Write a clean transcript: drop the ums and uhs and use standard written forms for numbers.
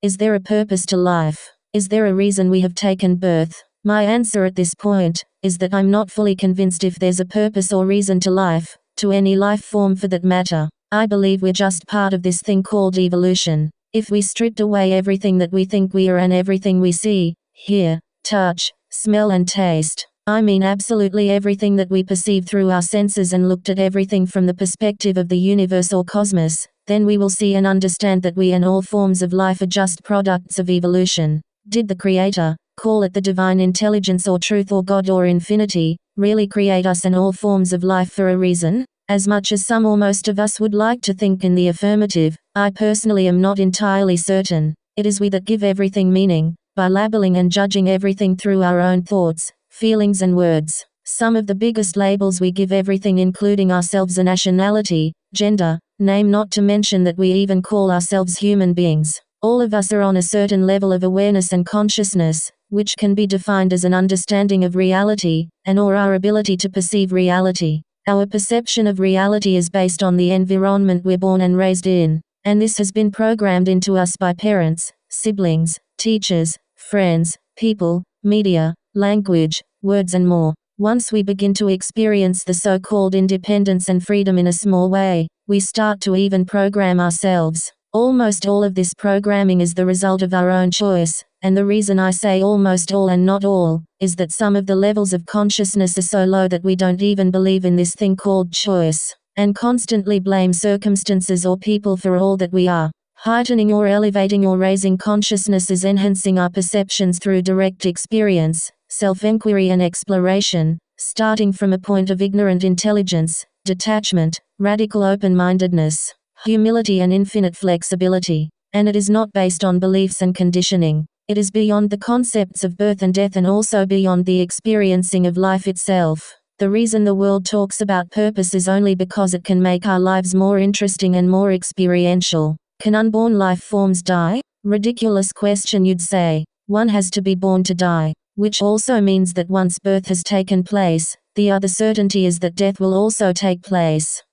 Is there a purpose to life? Is there a reason we have taken birth? My answer at this point is that I'm not fully convinced if there's a purpose or reason to life, to any life form for that matter. I believe we're just part of this thing called evolution. If we stripped away everything that we think we are and everything we see, hear, touch, smell and taste, I mean absolutely everything that we perceive through our senses, and looked at everything from the perspective of the universe or cosmos, then we will see and understand that we and all forms of life are just products of evolution. Did the Creator, call it the divine intelligence or truth or God or infinity, really create us and all forms of life for a reason? As much as some or most of us would like to think in the affirmative, I personally am not entirely certain. It is we that give everything meaning, by labeling and judging everything through our own thoughts, feelings and words. Some of the biggest labels we give everything, including ourselves, a nationality, gender, name, not to mention that we even call ourselves human beings. All of us are on a certain level of awareness and consciousness, which can be defined as an understanding of reality, and or our ability to perceive reality. Our perception of reality is based on the environment we're born and raised in, and this has been programmed into us by parents, siblings, teachers, friends, people, media, language, words and more. Once we begin to experience the so-called independence and freedom in a small way, we start to even program ourselves. Almost all of this programming is the result of our own choice, and the reason I say almost all and not all, is that some of the levels of consciousness are so low that we don't even believe in this thing called choice, and constantly blame circumstances or people for all that we are. Heightening or elevating or raising consciousness is enhancing our perceptions through direct experience, self-inquiry and exploration, starting from a point of ignorant intelligence, detachment, radical open-mindedness, humility and infinite flexibility. And it is not based on beliefs and conditioning. It is beyond the concepts of birth and death, and also beyond the experiencing of life itself. The reason the world talks about purpose is only because it can make our lives more interesting and more experiential. Can unborn life forms die? Ridiculous question, you'd say. One has to be born to die, which also means that once birth has taken place, the other certainty is that death will also take place.